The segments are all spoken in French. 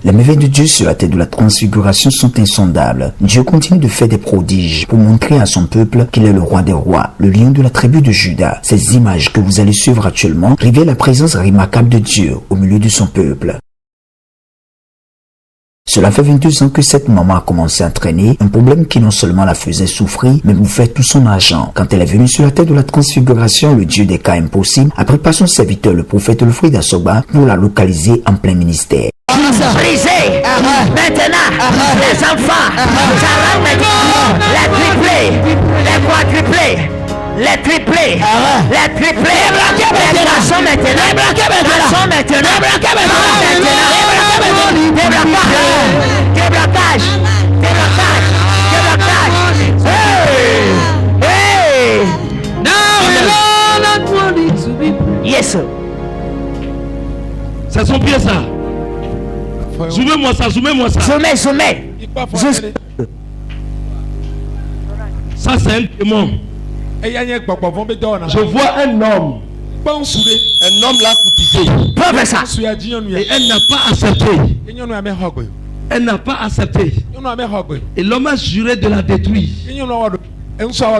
Les merveilles de Dieu sur la terre de la transfiguration sont insondables. Dieu continue de faire des prodiges pour montrer à son peuple qu'il est le roi des rois, le lion de la tribu de Juda. Ces images que vous allez suivre actuellement révèlent la présence remarquable de Dieu au milieu de son peuple. Cela fait 22 ans que cette maman a commencé à traîner un problème qui non seulement la faisait souffrir, mais bouffait tout son argent. Quand elle est venue sur la terre de la transfiguration, le Dieu des cas impossibles a préparé son serviteur, le prophète Wilfrid Asoba, pour la localiser en plein ministère. Brisez maintenant les enfants, les triplés, les quadruplés, les triplés, les triplés, les garçons maintenant, déblocage. Yes sir. C'est son pied ça. Zoomez-moi ça. Zoomez. Ça c'est un démon. Je vois un homme l'a courtisé. Professeur. Et elle n'a pas accepté. Et l'homme a juré de la détruire. Professeur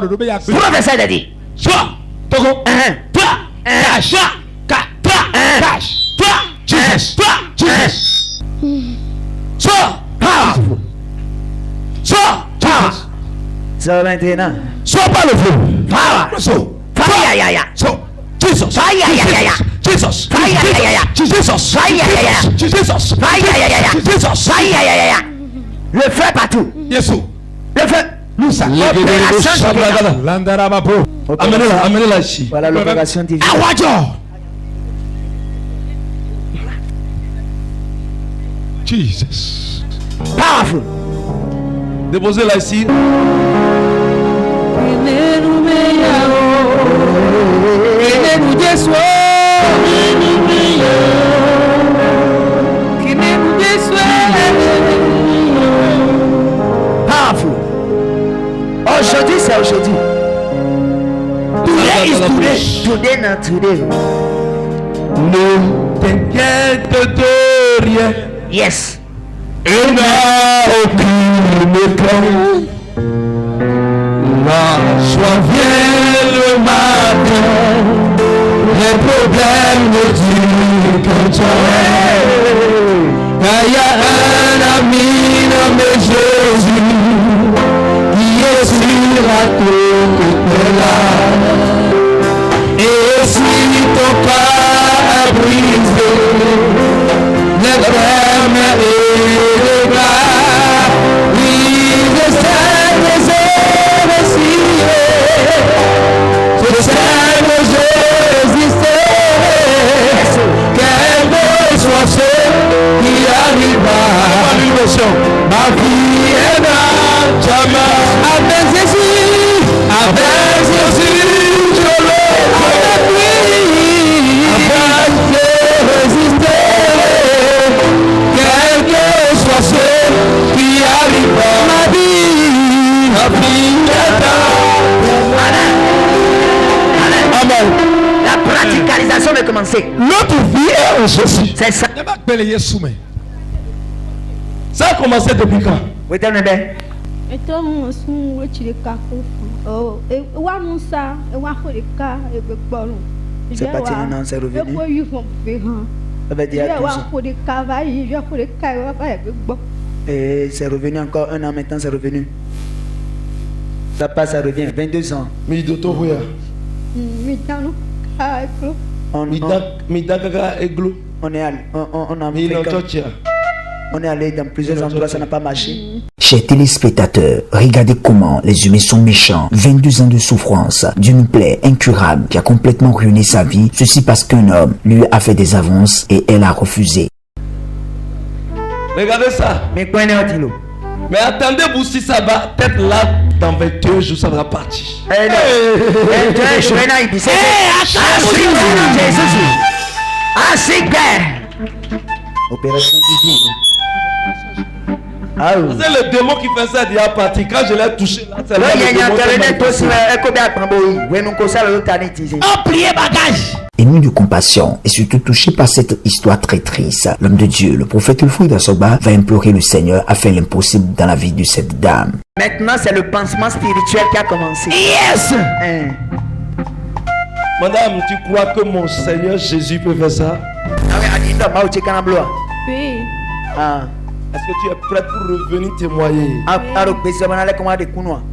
a dit. Soit. Jesus. Ça maintenant. Sois pas le feu. Le feu partout. Yes. Le feu. Amenez-la ici. Voilà l'opération divine. Jesus. Powerful. Déposez-la ici. Powerful. Aujourd'hui, c'est aujourd'hui. Today is today. Today, not today. Ne t'inquiète de rien. Yes. Et n'a aucune crainte. La joie vient le matin. Les problèmes ne durent qu'un temps. Il y a un ami nommé Jésus qui est sur la côte là. Et si ton cœur est brisé, les problèmes et les bras, oui, je sais que j'ai réussi. Je sais que j'ai résisté. Quel beau soit ce qui arriva. Ma vie est dans ta main. Avec Jésus, je le avec lui. J'ai résisté. Quel que soit ce qui arriva. Ma vie est dans ta main. Amen. La praticalisation va commencer. L'autre vie est en Jésus. C'est ça. Ça a commencé depuis quand? Oui, t'es bien. Então, eu tirei carro. Eu anunçar, eu arrolei carro, eu bolo. C'est parti maintenant, c'est revenu. Eu fui ferrando. Ça veut dire Eu arrolei carro, aí já arrolei carro, vai, bom. et c'est revenu encore un an maintenant, c'est revenu. Ça passe, ça revient. 22 ans. Mi doto hoya. Me dá no carro. Mi dagaga eglo. On est allé, Mi no chocha. on est allé dans plusieurs endroits, ça n'a pas marché. Chers téléspectateurs, regardez comment les humains sont méchants. 22 ans de souffrance, d'une plaie incurable qui a complètement ruiné sa vie. Ceci parce qu'un homme lui a fait des avances et elle a refusé. Regardez ça. Mais quoi est-ce que Mais attendez-vous si ça va peut-être là dans 21 jours ça va partir. Opération divine. C'est le démon qui fait ça déjà parti. Quand je l'ai touché là, c'est là le démon qui m'a dit. Ampliez bagage. Ému de compassion et surtout touché par cette histoire très triste, l'homme de Dieu, le prophète Ulfouille d'Assoba, va implorer le Seigneur à faire l'impossible dans la vie de cette dame. Maintenant, c'est le pansement spirituel qui a commencé. Yes! Hein. Madame, tu crois que mon Seigneur Jésus peut faire ça? Oui. Ah. Est-ce que tu es prêt pour revenir témoigner?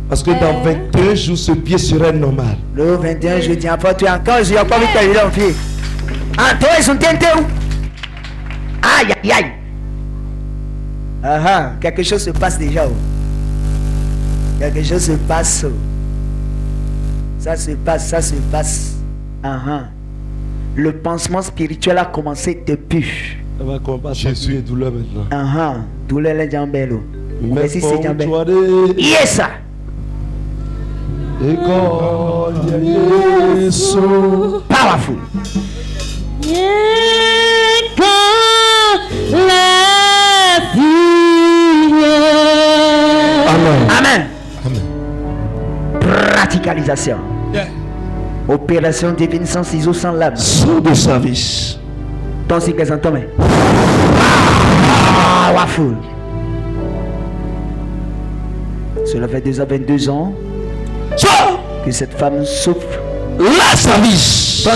Parce que dans 21 jours, ce pied serait normal. Le 21 je dis encore, tu es encore, je n'ai pas vu que tu es en pied. Ah, toi, ils sont tentés où? Aïe, aïe, aïe. Ah ah, quelque chose se passe déjà. Oh. Quelque chose se passe. Oh. Ça se passe, ça se passe. Ah ah. Le pansement spirituel a commencé depuis. On va combattre les douleurs maintenant. Ah ah. Douleur les jambes. Merci, c'est jambes. Yes! Powerful. Amen. Amen. Amen. Praticalisation. Yeah. Opération divine sans ciseaux, sans lame. Sans de service. Ton cycle sans tomber. Powerful. Cela fait déjà 22 ans que cette femme souffre. La service.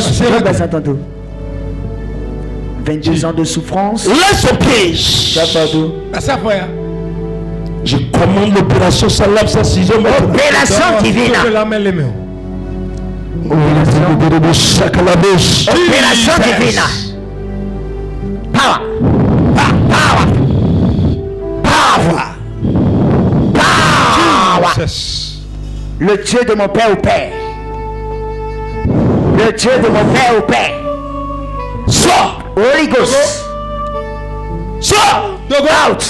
22 ans de souffrance. Laisse au pied. Je commande l'opération sans lame, sans ciseaux. Opération divine. Opération divine. Power. Power. Power. Power. Le Dieu de mon père au père. Le Dieu de mon père au père. Sors. Holy Ghost. Sors. Out.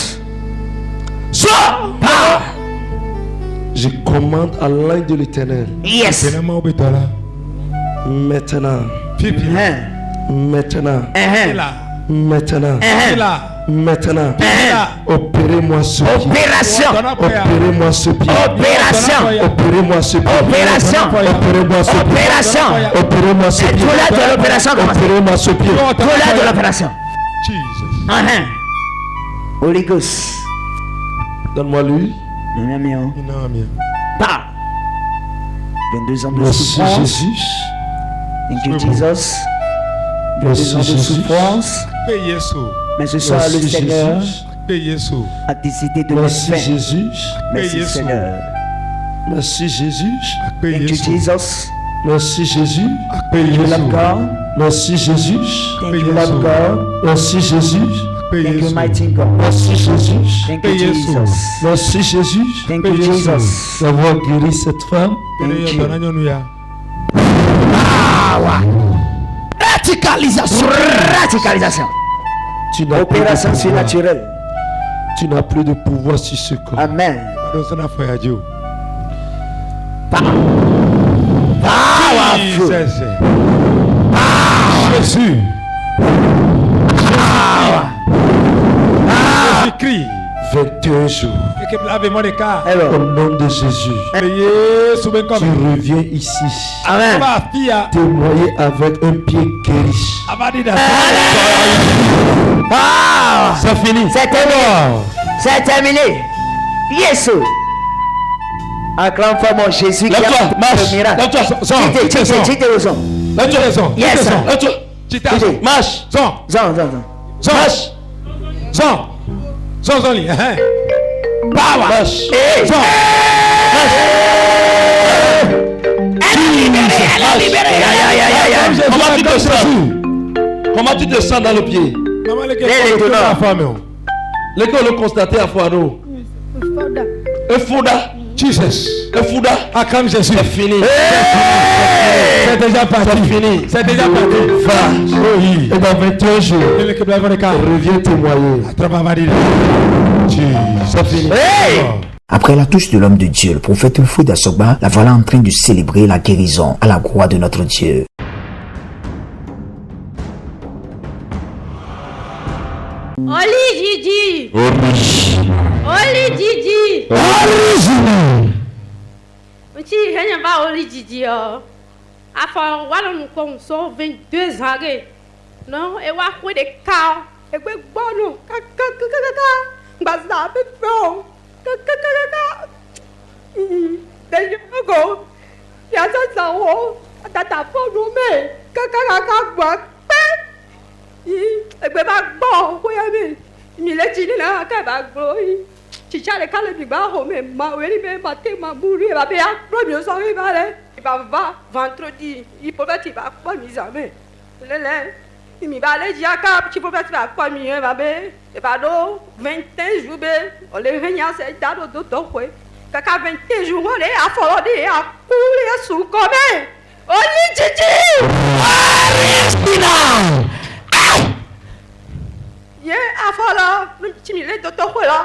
Sors. Power. Je commande à l'ange de l'Éternel. Yes. Maintenant. Maintenant. Maintenant. Maintenant. Opérez-moi ce pied. Opération. Opérez-moi ce pied. Opération. Opérez-moi ce pied. Opération. Opérez-moi ce pied. Opération. Opérez-moi ce pied. Tout l'air de l'opération commence. Opérez-moi ce pied. Tout l'air de l'opération. Jesus. Holy Ghost. Donne-moi lui. Pas. 22 ans de Merci souffrance. Jésus. Thank you, Jesus. 22 Merci ans de Jésus. souffrance. Mais ce soir, le Merci Seigneur Jésus. a décidé de Merci mettre fin. Jésus. Merci Seigneur. Merci Jésus. Thank you, Jesus. Merci Jésus. Thank you, Lord God. Merci Jésus. Thank you, Lord God. Merci Jésus. Thank you, mighty God. Merci Jésus. Thank you, Jesus. Merci Jésus Thank you, Jesus. d'avoir guéri cette femme. Thank you. Radicalisation. Radicalisation. Tu n'as plus de Opération pouvoir. surnaturelle. Tu n'as plus de pouvoir sur ce corps. Amen. Jésus. Jésus-Christ. 21 jours. Alors, Au nom de Jésus. Tu reviens ici. Amen. Témoigner avec un pied guéri. Ah, C'est fini. c'est terminé. C'est terminé. Yes. Acclame fort Jésus qui a Lève-toi, fait marche. le miracle. Lève-toi, sors. Chite au son. Lève-toi. Yes. Lève-toi. Chite. Marche. Zon. Marche. Power. Marche. Hey. Elle est libérée. Ya. Comment tu te sens? Comment tu te sens dans le pied? L'école le constaté à Fouano. Efouda. Jesus. Efouda. Acclame Jésus. C'est fini. C'est déjà parti. C'est fini. C'est déjà parti. Va. Oui. Et dans 21 jours, reviens témoigner. C'est fini. Hey. Après la touche de l'homme de Dieu, le prophète Ulfouille d'Assoba, la voilà en train de célébrer la guérison à la gloire de notre Dieu. Oli Didi. Oli Didi. Original. Uchi hanya ba Oli Didi oh. Afin, voilà, nous commençons 22 ans. Non, et on a fait des cas. Et puis, bon, non, Baza, bon, d'ailleurs, go. Il y a ça, tata, pour nous, mais, et puis, bon, oui, il est dit là, si tu as les calmes du bas, mais ma oui, mais ma tête m'a mouru, ma bien, premier soirée, il va vendredi, il peut pas, il va pas mis à main. Il m'a allé dire que tu peux pas pas mieux, ma belle, et pas d'eau, 21 jours, on les régnait, c'est dans le dos, quoi. Caca 21 jours, on est à fonder, à couler sous comme on y dit, yeah, à fonder, tu m'y l'es d'autres là.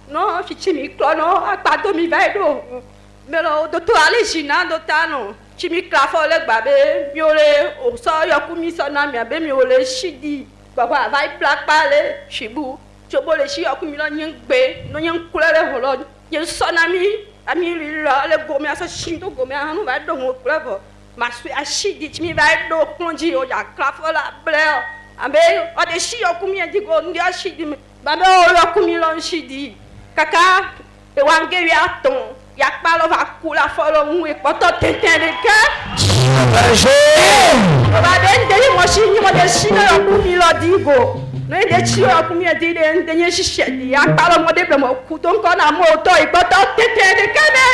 Non, si mi clono, pas de mi vedo. Mais le docteur Alexina, docteur non. Si mi clafo le babé, miole, au so yakumi sona mi abe miole shidi. Baba vai black pale, shibu. Chobo le shi yakumi lo nyengbe, no nyeng kulele holo. Yen sona mi, ami la le gome asa shindo gome anu vai do mo kulebo. Masui a shidi, mi vai do klonji o ya clafo la bleo. Abe, o de shi yakumi digo ndi a shidi. Babe o yakumi lo shidi. Kaka, e wange ya ton, ya palo va kula folo mu e poto tenten de ke. Ba den de mo shi ni mo de shi na ku mi lo digo. No e de chi o ku mi de de nye shishe di ya palo mo de be mo ku ton ko na mo to e poto tenten de ke me.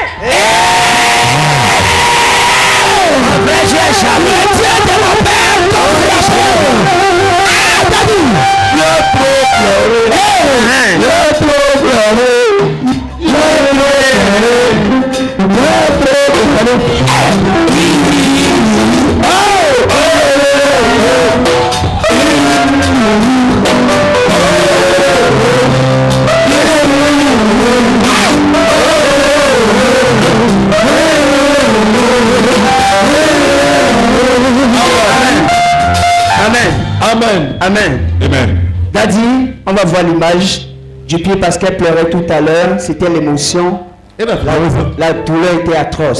Amen. Amen. Amen. Daddy, on va voir l'image du pied parce qu'elle pleurait tout à l'heure. C'était l'émotion. La douleur était atroce.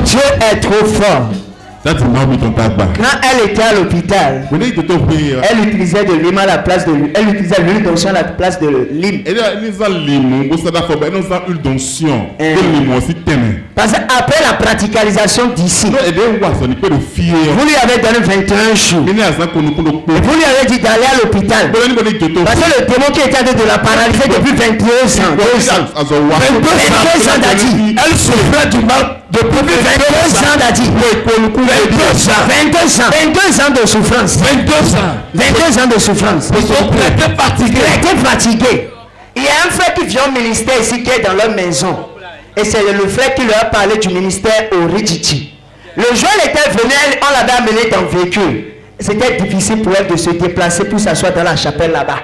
Dieu est trop fort. Quand elle était à l'hôpital, elle utilisait de l'huile à la place de l'huile. Elle utilisait l'huile d'onction à la place de l'huile. Parce qu'après la praticalisation d'ici, vous lui avez donné 21 jours. Vous lui avez dit d'aller à l'hôpital. Parce que le démon qui était de la paralyser depuis 22 ans. 22 ans d'Adi. Elle souffrait du mal depuis 22 ans d'Adi. 22 ans de souffrance. 22 ans de souffrance. Ils étaient fatigués. Il y a un frère qui vient au ministère ici qui est dans leur maison. Et c'est le frère qui leur a parlé du ministère au Ridjiti. Le jour où elle était venue, on l'avait amenée dans le véhicule. C'était difficile pour elle de se déplacer pour s'asseoir dans la chapelle là-bas.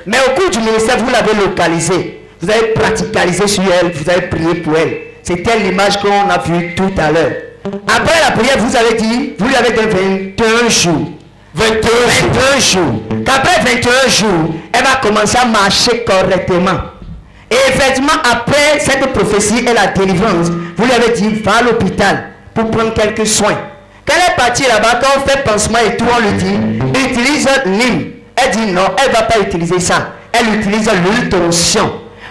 Mais au cours du ministère, vous l'avez localisée. Vous avez praticalisé sur elle, vous avez prié pour elle. C'était l'image qu'on a vue tout à l'heure. Après la prière, vous avez dit, vous lui avez donné 21 jours. 21 jours. Qu'après 21 jours, elle va commencer à marcher correctement. Et effectivement, après cette prophétie et la délivrance, vous lui avez dit, va à l'hôpital pour prendre quelques soins. Quand elle est partie là-bas, quand on fait pansement et tout, on lui dit, utilise l'huile. Elle dit non, elle ne va pas utiliser ça. Elle utilise l'huile d'onction.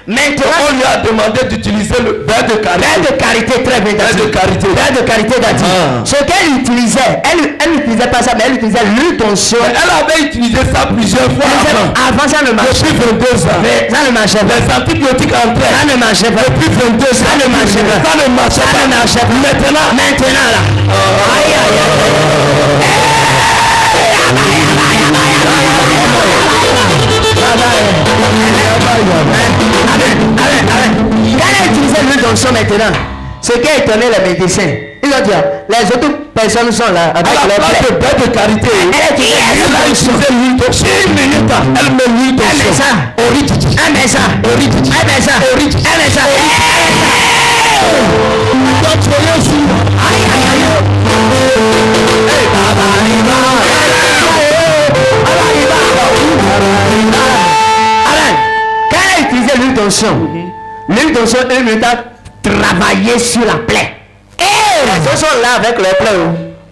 Maintenant, on lui a demandé d'utiliser le beurre de karité. Beurre de karité, très bien. Beurre de karité. Beurre de karité, Dadi. Ce qu'elle utilisait, elle n'utilisait pas ça, mais elle utilisait l'huile d'onction. Elle avait utilisé ça plusieurs fois avant. Avant, ça ne marchait pas. Depuis 22 ans. Ça ne marchait pas. Les antibiotiques entraient. Ça ne marchait pas. Depuis 22 ans. Ça ne marchait pas. Ça ne marchait pas. Ça ne marchait pas. Maintenant là. Aïe, aïe, aïe. maintenant, ce qui a étonné les médecins, ils ont dit, les autres personnes sont là avec À la leur place plaie. de bête de carité, Elle a dit, elle a utilisé l'huile d'onction. Elle met l'huile d'onction. ça. Origine. Un médecin. Origine. Un médecin. Un médecin. Donc, soyez sûrs. Aïe, aïe, aïe. Alors, quand elle a utilisé l'huile d'onction, l'huile d'onction, elle lui a travaillé sur la plaie. Les autres sont là avec leur plaie,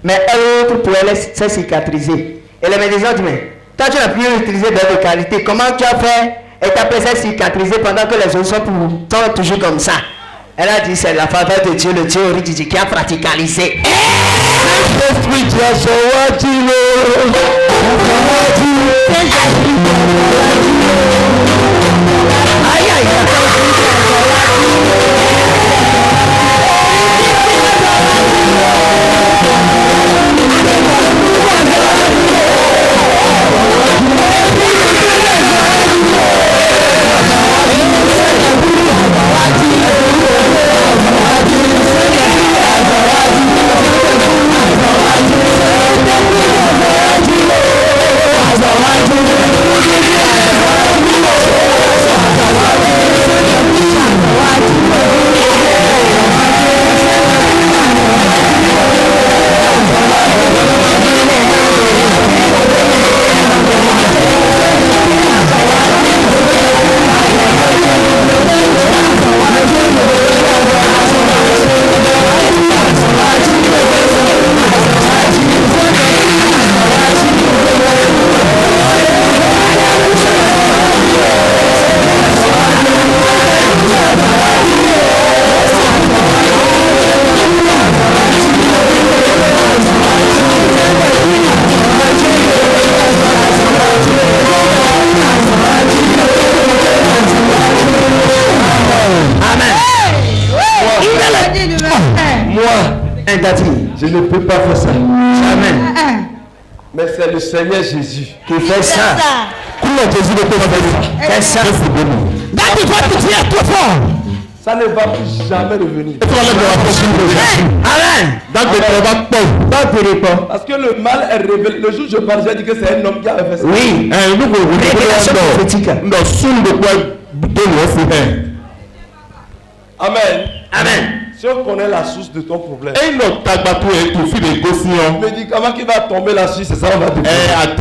mais l'autre pour elle s'est cicatrisée. Et les médecins ont dit, mais toi tu n'as plus utilisé de qualité, comment tu as fait et ta plaie s'est cicatrisée pendant que les autres sont toujours comme ça? Elle a dit, c'est la faveur de Dieu, le Dieu Origidi qui a praticalisé. Aïe, aïe, Je ne peux pas faire ça. Jamais. Mais c'est le Seigneur Jésus Qui fait ça. Comment Jésus ne peut pas faire ça? C'est ça. Daddy, toi tu es trop fort. Ça ne va plus jamais revenir. Amen. Parce que le mal est révélé. Le jour où je parle, j'ai dit que c'est un homme qui avait fait ça. Oui. Révélation prophétique. Amen. Amen. Si on connaît la source de ton problème, le médicament qui va tomber là-dessus, c'est ça, on va te faire.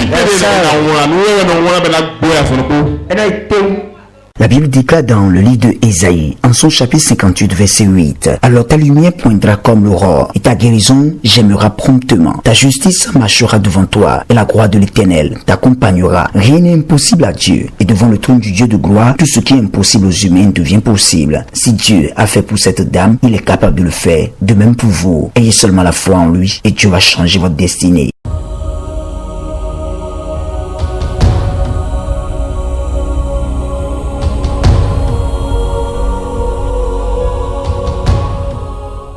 La Bible déclare dans le livre de Ésaïe, en son chapitre 58, verset 8, « Alors ta lumière poindra comme l'aurore, et ta guérison gémera promptement. Ta justice marchera devant toi, et la gloire de l'Éternel t'accompagnera. Rien n'est impossible à Dieu, et devant le trône du Dieu de gloire, tout ce qui est impossible aux humains devient possible. Si Dieu a fait pour cette dame, il est capable de le faire. De même pour vous, ayez seulement la foi en lui, et Dieu va changer votre destinée. »